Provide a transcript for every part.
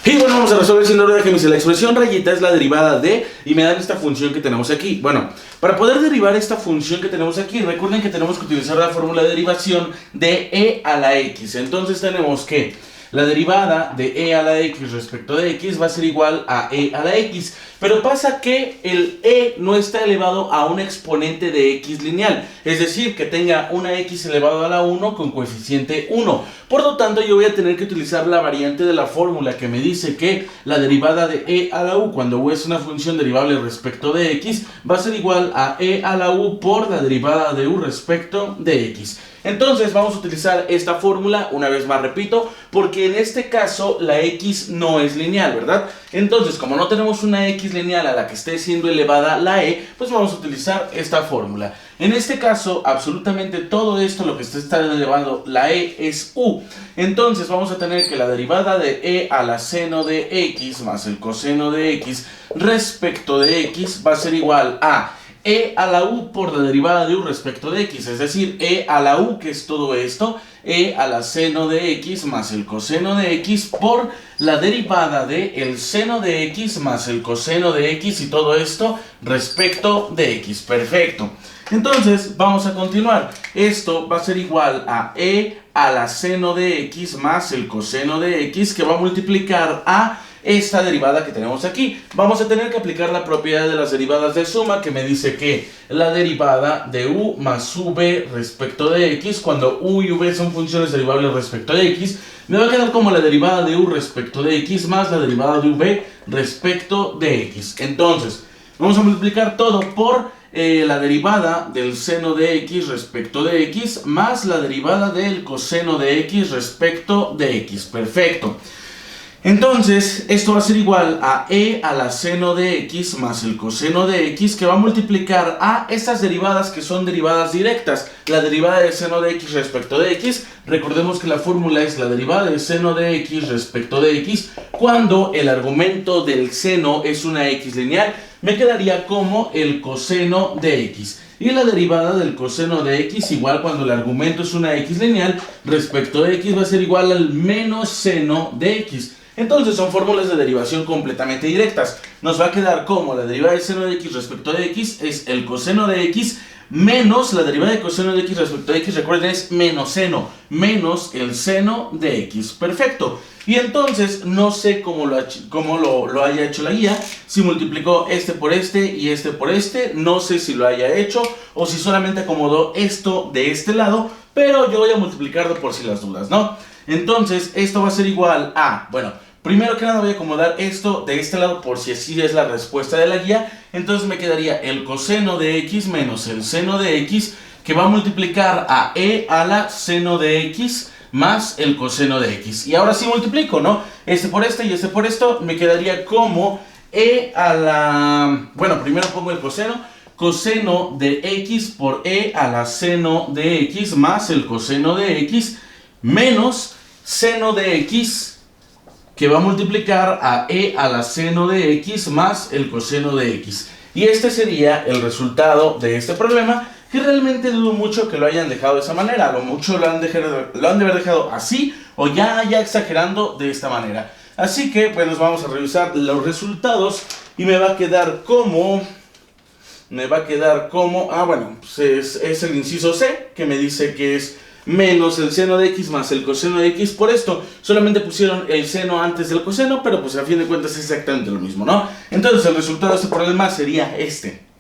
Y bueno, vamos a resolver sin orden de que la expresión rayita es la derivada de, y me dan esta función que tenemos aquí. Bueno, para poder derivar esta función que tenemos aquí, recuerden que tenemos que utilizar la fórmula de derivación de e a la x. Entonces tenemos que la derivada de e a la x respecto de x va a ser igual a e a la x. Pero pasa que el e no está elevado a un exponente de x lineal. Es decir, que tenga una x elevado a la 1 con coeficiente 1. Por lo tanto, yo voy a tener que utilizar la variante de la fórmula que me dice que la derivada de e a la u, cuando u es una función derivable respecto de x, va a ser igual a e a la u por la derivada de u respecto de x. Entonces vamos a utilizar esta fórmula, una vez más repito, porque en este caso la x no es lineal, ¿verdad? Entonces, como no tenemos una x lineal a la que esté siendo elevada la e, pues vamos a utilizar esta fórmula. En este caso, absolutamente todo esto, lo que está elevando la e es u. Entonces vamos a tener que la derivada de e a la seno de x más el coseno de x respecto de x va a ser igual a e a la u por la derivada de u respecto de x, es decir, e a la u, que es todo esto, e a la seno de x más el coseno de x por la derivada de el seno de x más el coseno de x y todo esto respecto de x. Perfecto. Entonces vamos a continuar. Esto va a ser igual a e a la seno de x más el coseno de x, que va a multiplicar a esta derivada que tenemos aquí. Vamos a tener que aplicar la propiedad de las derivadas de suma, que me dice que la derivada de u más v respecto de x, cuando u y v son funciones derivables respecto de x, me va a quedar como la derivada de u respecto de x más la derivada de v respecto de x. Entonces, vamos a multiplicar todo por la derivada del seno de x respecto de x más la derivada del coseno de x respecto de x. Perfecto. Entonces, esto va a ser igual a e a la seno de x más el coseno de x, que va a multiplicar a estas derivadas que son derivadas directas. La derivada del seno de x respecto de x, recordemos que la fórmula es la derivada del seno de x respecto de x cuando el argumento del seno es una x lineal, me quedaría como el coseno de x. Y la derivada del coseno de x, igual cuando el argumento es una x lineal, respecto de x va a ser igual al menos seno de x. Entonces son fórmulas de derivación completamente directas. Nos va a quedar como la derivada del seno de x respecto de x es el coseno de x menos la derivada del coseno de x respecto de x, recuerden, es menos seno, menos el seno de x. Perfecto. Y entonces no sé cómo lo haya hecho la guía, si multiplicó este por este y este por este, no sé si lo haya hecho o si solamente acomodó esto de este lado, pero yo voy a multiplicarlo por si las dudas, ¿no? Entonces esto va a ser igual a, bueno, primero que nada voy a acomodar esto de este lado por si así es la respuesta de la guía. Entonces me quedaría el coseno de x menos el seno de x, que va a multiplicar a e a la seno de x más el coseno de x. Y ahora sí multiplico, ¿no? Este por este y este por esto, me quedaría como e a la... Bueno, primero pongo el coseno de x por e a la seno de x más el coseno de x menos seno de x, que va a multiplicar a e a la seno de x más el coseno de x. Y este sería el resultado de este problema, que realmente dudo mucho que lo hayan dejado de esa manera. A lo mucho lo han de haber dejado así o ya exagerando de esta manera. Así que pues nos vamos a revisar los resultados y me va a quedar como... bueno, pues es el inciso C, que me dice que es menos el seno de x más el coseno de x. Por esto solamente pusieron el seno antes del coseno, pero pues a fin de cuentas es exactamente lo mismo, ¿no? Entonces el resultado de este problema sería este.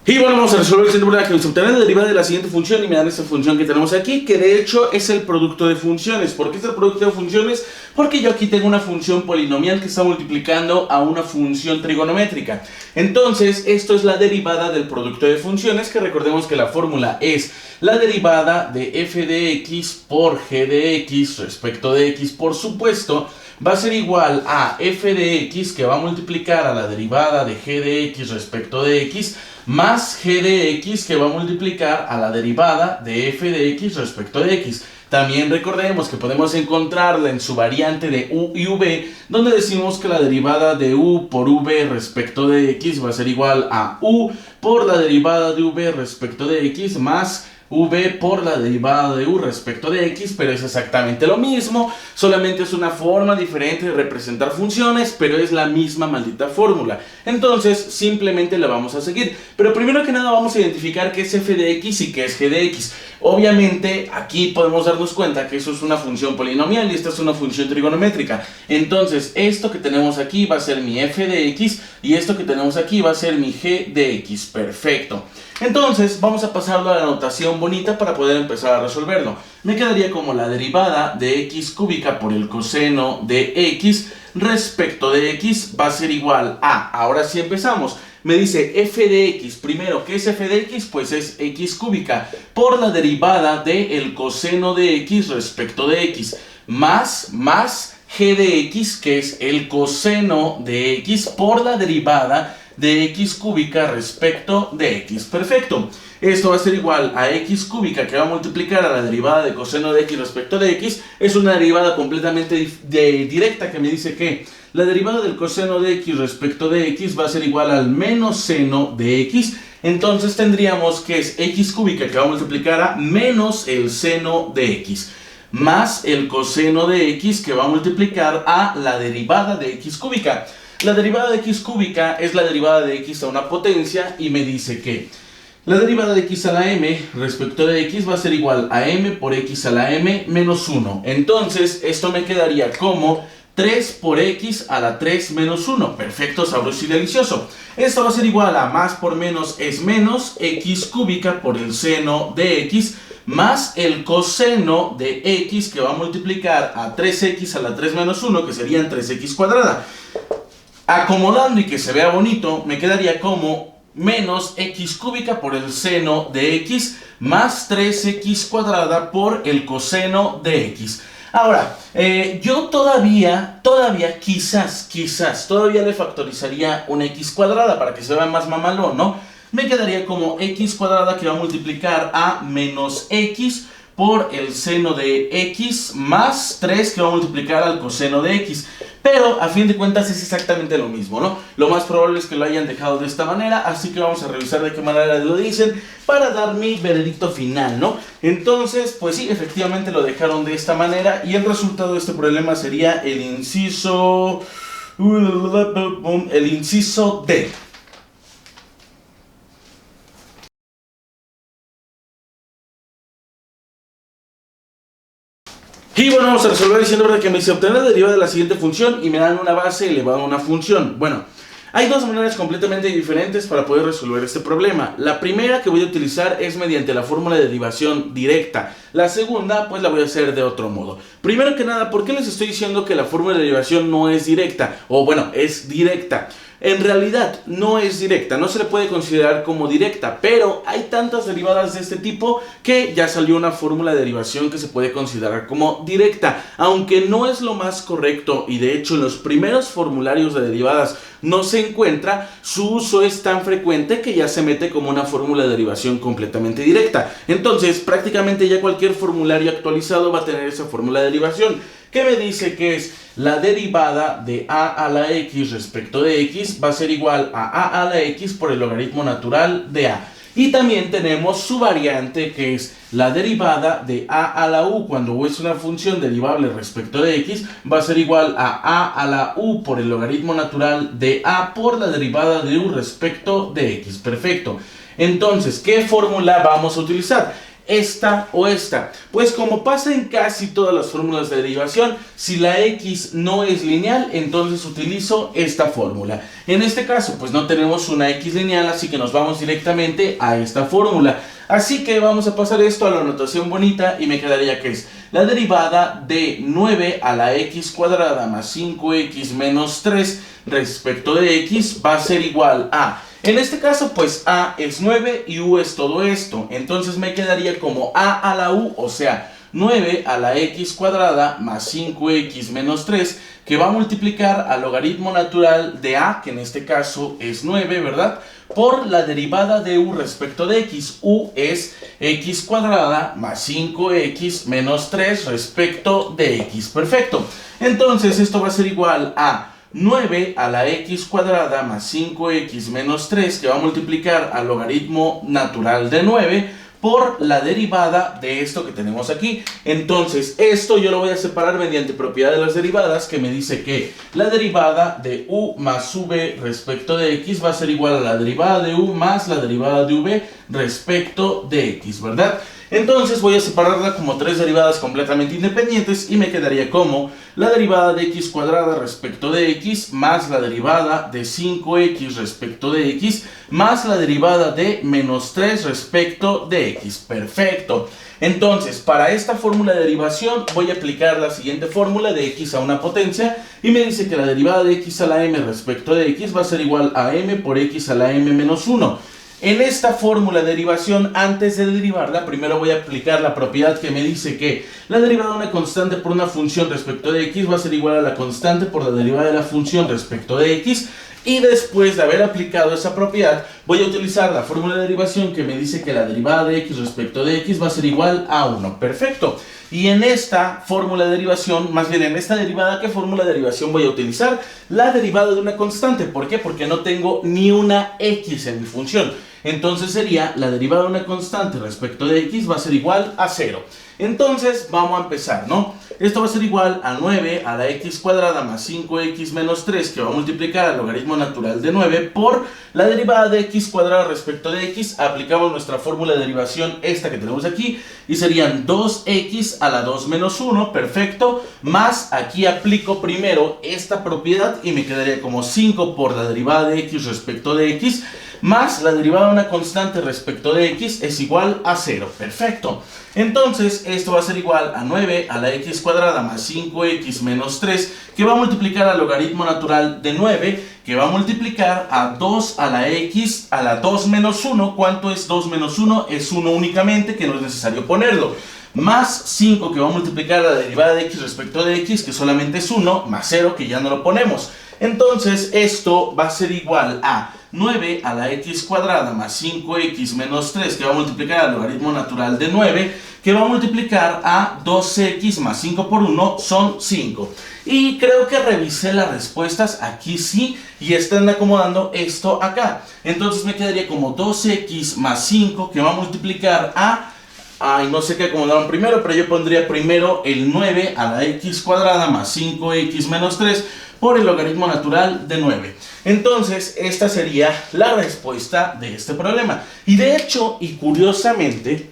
Y bueno, vamos a resolver el siguiente problema, que nos obtendrá la derivada de la siguiente función y me dan esta función que tenemos aquí, que de hecho es el producto de funciones. ¿Por qué es el producto de funciones? Porque yo aquí tengo una función polinomial que está multiplicando a una función trigonométrica. Entonces, esto es la derivada del producto de funciones, que recordemos que la fórmula es la derivada de f de x por g de x respecto de x, por supuesto, va a ser igual a f de x, que va a multiplicar a la derivada de g de x respecto de x, más g de x, que va a multiplicar a la derivada de f de x respecto de x. También recordemos que podemos encontrarla en su variante de u y v, donde decimos que la derivada de u por v respecto de x va a ser igual a u por la derivada de v respecto de x más v por la derivada de u respecto de x, pero es exactamente lo mismo, solamente es una forma diferente de representar funciones, pero es la misma maldita fórmula. Entonces simplemente la vamos a seguir, pero primero que nada vamos a identificar qué es f de x y qué es g de x. Obviamente aquí podemos darnos cuenta que eso es una función polinomial y esta es una función trigonométrica. Entonces esto que tenemos aquí va a ser mi f de x y esto que tenemos aquí va a ser mi g de x. Perfecto. Entonces vamos a pasarlo a la notación bonita para poder empezar a resolverlo. Me quedaría como la derivada de x cúbica por el coseno de x respecto de x va a ser igual a, ahora sí empezamos, me dice f de x, primero, ¿qué es f de x? Pues es x cúbica por la derivada del coseno de x respecto de x, más g de x, que es el coseno de x por la derivada de x cúbica respecto de x. Perfecto. Esto va a ser igual a x cúbica, que va a multiplicar a la derivada de coseno de x respecto de x. Es una derivada completamente directa que me dice que la derivada del coseno de x respecto de x va a ser igual al menos seno de x. Entonces tendríamos que es x cúbica, que va a multiplicar a menos el seno de x, más el coseno de x, que va a multiplicar a la derivada de x cúbica. La derivada de x cúbica es la derivada de x a una potencia y me dice que la derivada de x a la m respecto de x va a ser igual a m por x a la m menos 1. Entonces esto me quedaría como 3 por x a la 3 menos 1. Perfecto, sabroso y delicioso. Esto va a ser igual a más por menos es menos x cúbica por el seno de x más el coseno de x, que va a multiplicar a 3x a la 3 menos 1, que serían 3x cuadrada. Acomodando y que se vea bonito, me quedaría como menos x cúbica por el seno de x más 3x cuadrada por el coseno de x. Ahora, yo todavía quizás todavía le factorizaría una x cuadrada para que se vea más mamalón, ¿no? Me quedaría como x cuadrada, que va a multiplicar a menos x por el seno de x más 3, que va a multiplicar al coseno de x. Pero a fin de cuentas es exactamente lo mismo, ¿no? Lo más probable es que lo hayan dejado de esta manera, así que vamos a revisar de qué manera lo dicen para dar mi veredicto final, ¿no? Entonces, pues sí, efectivamente lo dejaron de esta manera y el resultado de este problema sería el inciso D. Y bueno, vamos a resolver diciendo que me dice obtener la derivada de la siguiente función y me dan una base elevada a una función. Bueno, hay dos maneras completamente diferentes para poder resolver este problema. La primera que voy a utilizar es mediante la fórmula de derivación directa. La segunda, pues la voy a hacer de otro modo. Primero que nada, ¿por qué les estoy diciendo que la fórmula de derivación no es directa? O bueno, es directa. En realidad no es directa, no se le puede considerar como directa, pero hay tantas derivadas de este tipo que ya salió una fórmula de derivación que se puede considerar como directa, aunque no es lo más correcto y de hecho en los primeros formularios de derivadas no se encuentra, su uso es tan frecuente que ya se mete como una fórmula de derivación completamente directa. Entonces prácticamente ya cualquier formulario actualizado va a tener esa fórmula de derivación, que me dice que es la derivada de a a la x respecto de x va a ser igual a la x por el logaritmo natural de a. Y también tenemos su variante, que es la derivada de a la u cuando u es una función derivable respecto de x va a ser igual a la u por el logaritmo natural de a por la derivada de u respecto de x. Perfecto. Entonces, ¿qué fórmula vamos a utilizar? ¿Esta o esta? Pues como pasa en casi todas las fórmulas de derivación, si la x no es lineal, entonces utilizo esta fórmula. En este caso, pues no tenemos una x lineal, así que nos vamos directamente a esta fórmula. Así que vamos a pasar esto a la notación bonita y me quedaría que es la derivada de 9 a la x cuadrada más 5x menos 3 respecto de x va a ser igual a... En este caso, pues a es 9 y u es todo esto. Entonces me quedaría como a la u, o sea, 9 a la x cuadrada más 5x menos 3, que va a multiplicar al logaritmo natural de a, que en este caso es 9, ¿verdad? Por la derivada de u respecto de x. U es x cuadrada más 5x menos 3 respecto de x. Perfecto. Entonces esto va a ser igual a 9 a la x cuadrada más 5x menos 3, que va a multiplicar al logaritmo natural de 9 por la derivada de esto que tenemos aquí. Entonces, esto yo lo voy a separar mediante propiedad de las derivadas, que me dice que la derivada de u más v respecto de x va a ser igual a la derivada de u más la derivada de v respecto de x, ¿verdad? Entonces voy a separarla como tres derivadas completamente independientes y me quedaría como la derivada de x cuadrada respecto de x más la derivada de 5x respecto de x más la derivada de menos 3 respecto de x. Perfecto. Entonces, para esta fórmula de derivación voy a aplicar la siguiente fórmula de x a una potencia y me dice que la derivada de x a la m respecto de x va a ser igual a m por x a la m menos 1. En esta fórmula de derivación, antes de derivarla, primero voy a aplicar la propiedad que me dice que la derivada de una constante por una función respecto de x va a ser igual a la constante por la derivada de la función respecto de x. Y después de haber aplicado esa propiedad, voy a utilizar la fórmula de derivación que me dice que la derivada de x respecto de x va a ser igual a 1. Perfecto. Y en esta fórmula de derivación, más bien en esta derivada, ¿qué fórmula de derivación voy a utilizar? La derivada de una constante. ¿Por qué? Porque no tengo ni una x en mi función. Entonces sería la derivada de una constante respecto de x va a ser igual a 0. Entonces vamos a empezar, ¿no? Esto va a ser igual a 9 a la x cuadrada más 5x menos 3, que va a multiplicar al logaritmo natural de 9 por la derivada de x cuadrada respecto de x. Aplicamos nuestra fórmula de derivación, esta que tenemos aquí, y serían 2x a la 2 menos 1, perfecto, más aquí aplico primero esta propiedad y me quedaría como 5 por la derivada de x respecto de x, más la derivada de una constante respecto de x es igual a 0. Perfecto. Entonces, esto va a ser igual a 9 a la x cuadrada más 5x menos 3, que va a multiplicar al logaritmo natural de 9, que va a multiplicar a 2 a la x a la 2 menos 1. ¿Cuánto es 2 menos 1? Es 1 únicamente, que no es necesario ponerlo. Más 5, que va a multiplicar la derivada de x respecto de x, que solamente es 1, más 0, que ya no lo ponemos. Entonces, esto va a ser igual a 9 a la x cuadrada más 5x menos 3, que va a multiplicar al logaritmo natural de 9, que va a multiplicar a 2x más 5 por 1, son 5. Y creo que revisé las respuestas, aquí sí, y están acomodando esto acá. Entonces me quedaría como 2x más 5, que va a multiplicar a... Ay, no sé qué acomodaron primero, pero yo pondría primero el 9 a la x cuadrada más 5x menos 3 por el logaritmo natural de 9. Entonces, esta sería la respuesta de este problema. Y de hecho, y curiosamente,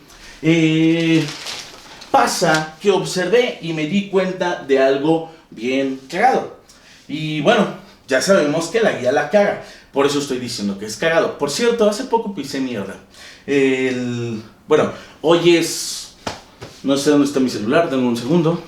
pasa que observé y me di cuenta de algo bien cagado. Y bueno, ya sabemos que la guía la caga. Por eso estoy diciendo que es cagado. Por cierto, hace poco pisé mierda. Bueno, hoy es... No sé dónde está mi celular, denme un segundo.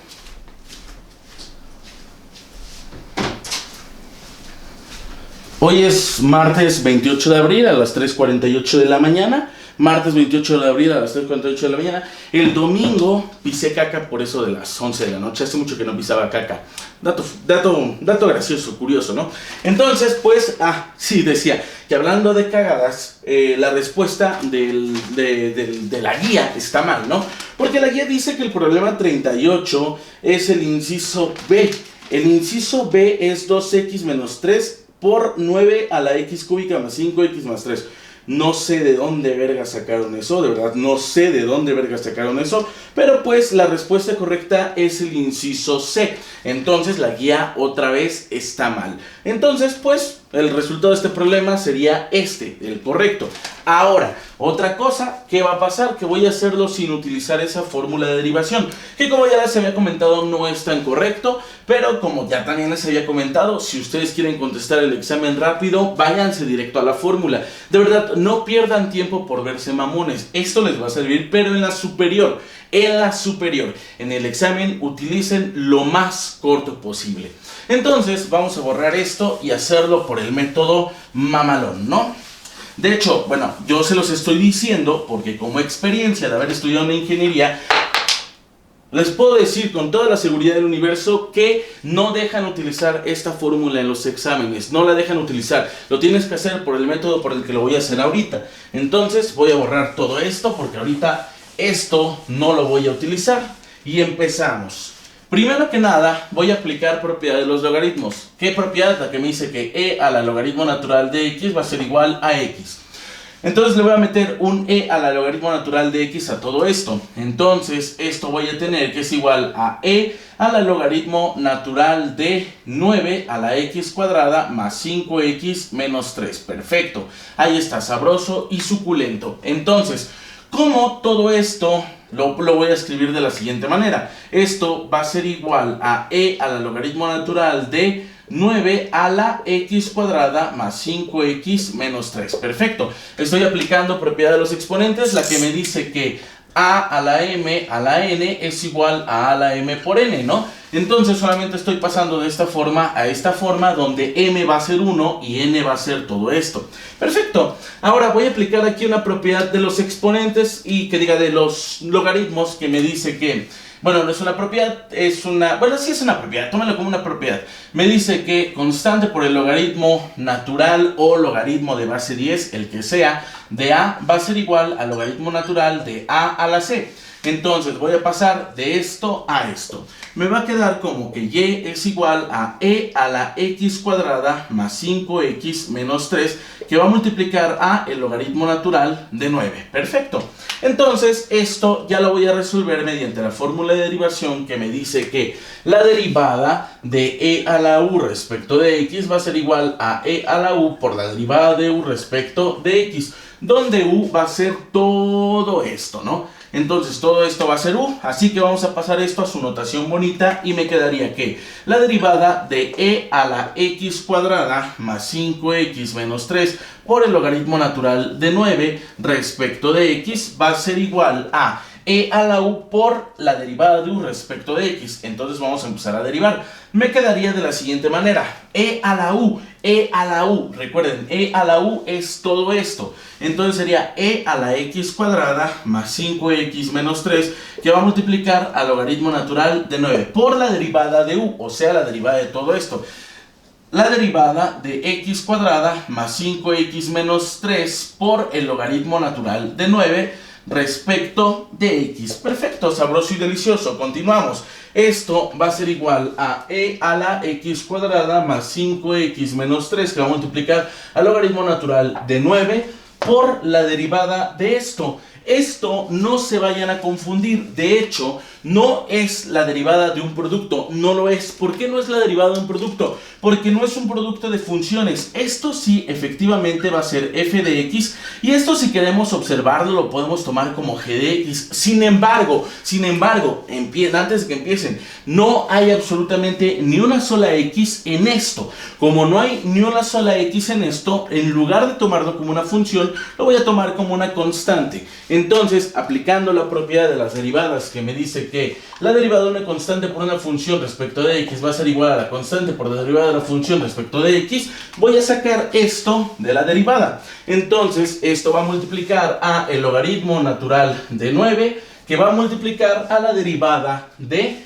Hoy es martes 28 de abril a las 3:48 de la mañana. Martes 28 de abril a las 3:48 de la mañana. El domingo pisé caca por eso de las 11 de la noche. Hace mucho que no pisaba caca. Dato gracioso, curioso, ¿no? Entonces, pues, sí, decía que hablando de cagadas, la respuesta de la guía está mal, ¿no? Porque la guía dice que el problema 38 es el inciso B. El inciso B es 2x menos 3 por 9 a la x cúbica más 5x más 3. No sé de dónde verga sacaron eso, de verdad, no sé de dónde verga sacaron eso, pero pues la respuesta correcta es el inciso C. Entonces la guía otra vez está mal. Entonces pues el resultado de este problema sería el correcto. Ahora, otra cosa, ¿qué va a pasar? Que voy a hacerlo sin utilizar esa fórmula de derivación, que como ya les había comentado no es tan correcto, pero como ya también les había comentado, si ustedes quieren contestar el examen rápido, váyanse directo a la fórmula. De verdad, no pierdan tiempo por verse mamones, esto les va a servir, pero en la superior. En el examen utilicen lo más corto posible. Entonces vamos a borrar esto y hacerlo por el método mamalón, ¿no? De hecho, bueno, yo se los estoy diciendo porque como experiencia de haber estudiado en ingeniería, les puedo decir con toda la seguridad del universo que no dejan utilizar esta fórmula en los exámenes, no la dejan utilizar, lo tienes que hacer por el método por el que lo voy a hacer ahorita. Entonces voy a borrar todo esto porque ahorita esto no lo voy a utilizar y empezamos. Primero que nada voy a aplicar propiedad de los logaritmos. ¿Qué propiedad? La que me dice que e a la logaritmo natural de x va a ser igual a x. Entonces le voy a meter un e a la logaritmo natural de x a todo esto. Entonces esto voy a tener que es igual a e a la logaritmo natural de 9 a la x cuadrada más 5x menos 3. Perfecto. Ahí está, sabroso y suculento. Entonces, como todo esto lo voy a escribir de la siguiente manera. Esto va a ser igual a e a la logaritmo natural de 9 a la x cuadrada más 5x menos 3. Perfecto. Estoy aplicando propiedad de los exponentes, la que me dice que a a la m a la n es igual a la m por n, ¿no? Entonces solamente estoy pasando de esta forma a esta forma, donde m va a ser 1 y n va a ser todo esto. Perfecto. Ahora voy a aplicar aquí una propiedad de los exponentes y que diga de los logaritmos, que me dice que, bueno, no es una propiedad, es una, bueno, sí es una propiedad, tómalo como una propiedad. Me dice que constante por el logaritmo natural o logaritmo de base 10, el que sea, de a va a ser igual al logaritmo natural de a a la c. Entonces voy a pasar de esto a esto. Me va a quedar como que y es igual a e a la x cuadrada más 5x menos 3, que va a multiplicar a el logaritmo natural de 9. Perfecto. Entonces esto ya lo voy a resolver mediante la fórmula de derivación, que me dice que la derivada de e a la u respecto de x va a ser igual a e a la u por la derivada de u respecto de x, donde u va a ser todo esto, ¿no? Entonces todo esto va a ser u, así que vamos a pasar esto a su notación bonita y me quedaría que la derivada de e a la x cuadrada más 5x menos 3 por el logaritmo natural de 9 respecto de x va a ser igual a e a la u por la derivada de u respecto de x. Entonces vamos a empezar a derivar. Me quedaría de la siguiente manera: e a la u, recuerden, e a la u es todo esto. Entonces sería e a la x cuadrada más 5x menos 3, que va a multiplicar al logaritmo natural de 9 por la derivada de u, o sea, la derivada de todo esto. La derivada de x cuadrada más 5x menos 3 por el logaritmo natural de 9 respecto de x. Perfecto, sabroso y delicioso. Continuamos. Esto va a ser igual a e a la x cuadrada más 5x menos 3, que va a multiplicar al logaritmo natural de 9 por la derivada de esto. Esto no se vayan a confundir. De hecho, no es la derivada de un producto. No lo es. ¿Por qué no es la derivada de un producto? Porque no es un producto de funciones. Esto sí, efectivamente va a ser f de x. Y esto, si queremos observarlo, lo podemos tomar como g de x. Sin embargo, antes de que empiecen, no hay absolutamente ni una sola x en esto. Como no hay ni una sola x en esto, en lugar de tomarlo como una función, lo voy a tomar como una constante. Entonces, aplicando la propiedad de las derivadas, que me dice que la derivada de una constante por una función respecto de x va a ser igual a la constante por la derivada de la función respecto de x, voy a sacar esto de la derivada. Entonces, esto va a multiplicar a el logaritmo natural de 9, que va a multiplicar a la derivada de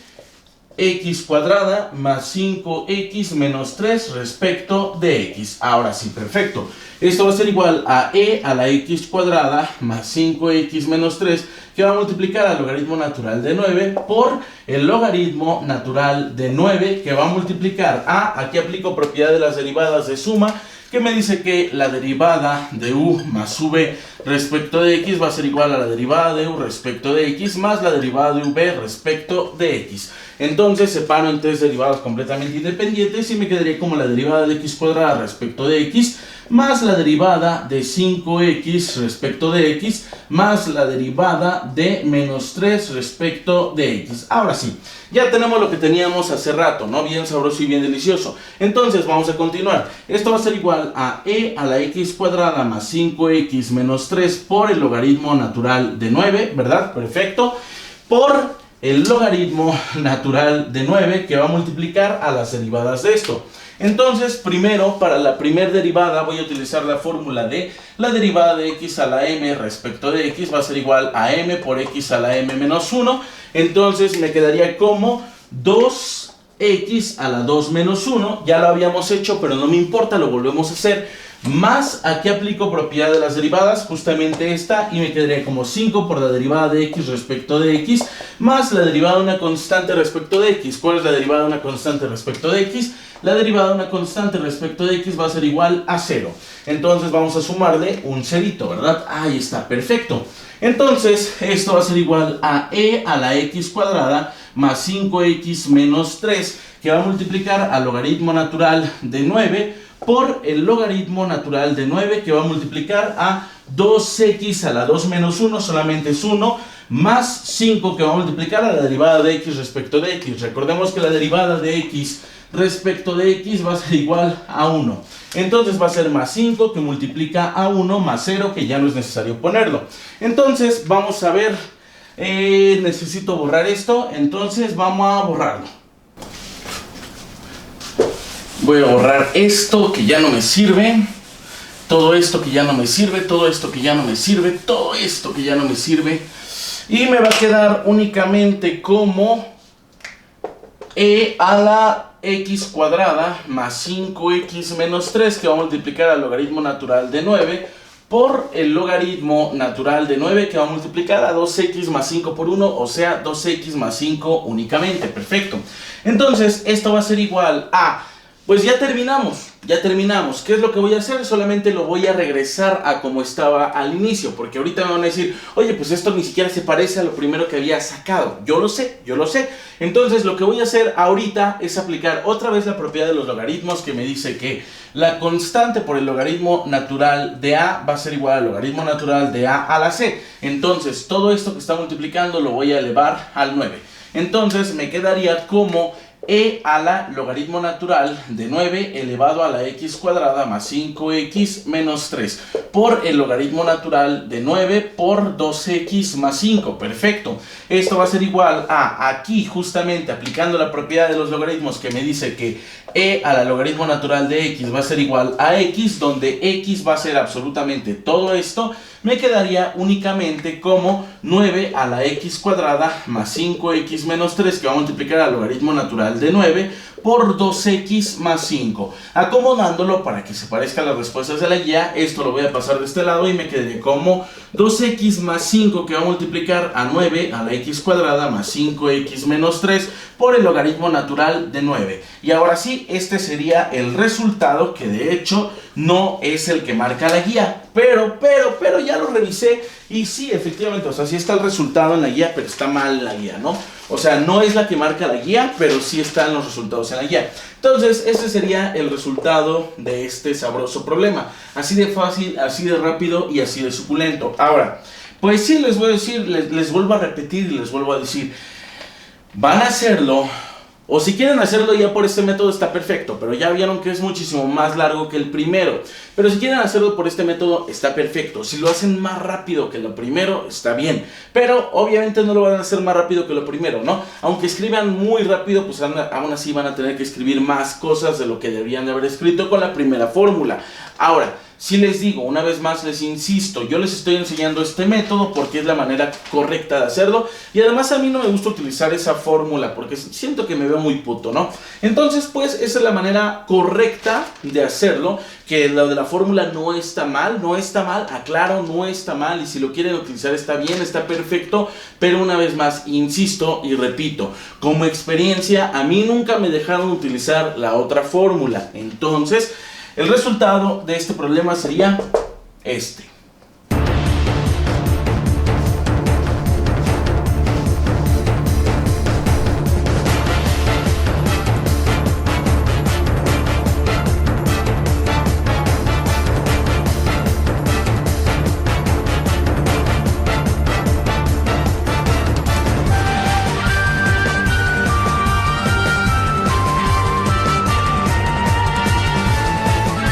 x cuadrada más 5x menos 3 respecto de x. Ahora sí, perfecto. Esto va a ser igual a e a la x cuadrada más 5x menos 3, que va a multiplicar al logaritmo natural de 9 por el logaritmo natural de 9, que va a multiplicar a, aquí aplico propiedad de las derivadas de suma, que me dice que la derivada de u más v respecto de x va a ser igual a la derivada de u respecto de x más la derivada de v respecto de x. Entonces separo en tres derivadas completamente independientes y me quedaría como la derivada de x cuadrada respecto de x más la derivada de 5x respecto de x más la derivada de menos 3 respecto de x. Ahora sí, ya tenemos lo que teníamos hace rato, ¿no? Bien sabroso y bien delicioso. Entonces vamos a continuar. Esto va a ser igual a e a la x cuadrada más 5x menos 3 por el logaritmo natural de 9, ¿verdad? Perfecto. Por el logaritmo natural de 9, que va a multiplicar a las derivadas de esto. Entonces, primero, para la primera derivada voy a utilizar la fórmula de la derivada de x a la m respecto de x va a ser igual a m por x a la m menos 1. Entonces me quedaría como 2x a la 2 menos 1. Ya lo habíamos hecho, pero no me importa, lo volvemos a hacer. más aquí aplico propiedad de las derivadas, justamente esta, y me quedaría como 5 por la derivada de x respecto de x, más la derivada de una constante respecto de x. ¿Cuál es la derivada de una constante respecto de x? La derivada de una constante respecto de x va a ser igual a 0. Entonces vamos a sumarle un cerito, ¿verdad? Ahí está, perfecto. Entonces esto va a ser igual a e a la x cuadrada más 5x menos 3, que va a multiplicar al logaritmo natural de 9 por el logaritmo natural de 9, que va a multiplicar a 2x a la 2 menos 1, solamente es 1, más 5, que va a multiplicar a la derivada de x respecto de x. Recordemos que la derivada de x respecto de x va a ser igual a 1. Entonces va a ser más 5, que multiplica a 1, más 0, que ya no es necesario ponerlo. Entonces vamos a ver, necesito borrar esto, entonces vamos a borrarlo. Voy a borrar esto que ya no me sirve, todo esto que ya no me sirve, todo esto que ya no me sirve, todo esto que ya no me sirve, y me va a quedar únicamente como e a la x cuadrada más 5x menos 3, que va a multiplicar al logaritmo natural de 9 por el logaritmo natural de 9, que va a multiplicar a 2x más 5 por 1, o sea 2x más 5 únicamente. Perfecto. Entonces esto va a ser igual a... Pues ya terminamos. ¿Qué es lo que voy a hacer? Solamente lo voy a regresar a como estaba al inicio, porque ahorita me van a decir, oye, pues esto ni siquiera se parece a lo primero que había sacado. Yo lo sé. Entonces lo que voy a hacer ahorita es aplicar otra vez la propiedad de los logaritmos, que me dice que la constante por el logaritmo natural de a va a ser igual al logaritmo natural de a la c. Entonces todo esto que está multiplicando lo voy a elevar al 9. Entonces me quedaría como e a la logaritmo natural de 9 elevado a la x cuadrada más 5x menos 3 por el logaritmo natural de 9 por 2x más 5. Perfecto. Esto va a ser igual a, aquí justamente aplicando la propiedad de los logaritmos, que me dice que e a la logaritmo natural de x va a ser igual a x, donde x va a ser absolutamente todo esto. Me quedaría únicamente como 9 a la x cuadrada más 5x menos 3, que va a multiplicar al logaritmo natural de 9 por 2x más 5. Acomodándolo para que se parezca a las respuestas de la guía, esto lo voy a pasar de este lado y me quedaría como 2x más 5, que va a multiplicar a 9 a la x cuadrada más 5x menos 3 por el logaritmo natural de 9. Y ahora sí, este sería el resultado, que de hecho no es el que marca la guía, pero ya lo revisé y sí, efectivamente, o sea, sí está el resultado en la guía, pero está mal en la guía, ¿no? O sea, no es la que marca la guía, pero sí están los resultados en la guía. Entonces, este sería el resultado de este sabroso problema. Así de fácil, así de rápido y así de suculento. Ahora, pues sí, les voy a decir, les vuelvo a repetir y les vuelvo a decir, van a hacerlo, o si quieren hacerlo ya por este método está perfecto, pero ya vieron que es muchísimo más largo que el primero. Pero si quieren hacerlo por este método está perfecto. Si lo hacen más rápido que lo primero está bien, pero obviamente no lo van a hacer más rápido que lo primero, ¿no? Aunque escriban muy rápido, pues aún así van a tener que escribir más cosas de lo que deberían de haber escrito con la primera fórmula. Ahora, si les digo, una vez más les insisto, yo les estoy enseñando este método porque es la manera correcta de hacerlo, y además a mí no me gusta utilizar esa fórmula porque siento que me veo muy puto, ¿no? Entonces, pues esa es la manera correcta de hacerlo, que lo de la fórmula no está mal, aclaro, no está mal, y si lo quieren utilizar está bien, está perfecto, pero una vez más insisto y repito, como experiencia a mí nunca me dejaron utilizar la otra fórmula. Entonces, el resultado de este problema sería este.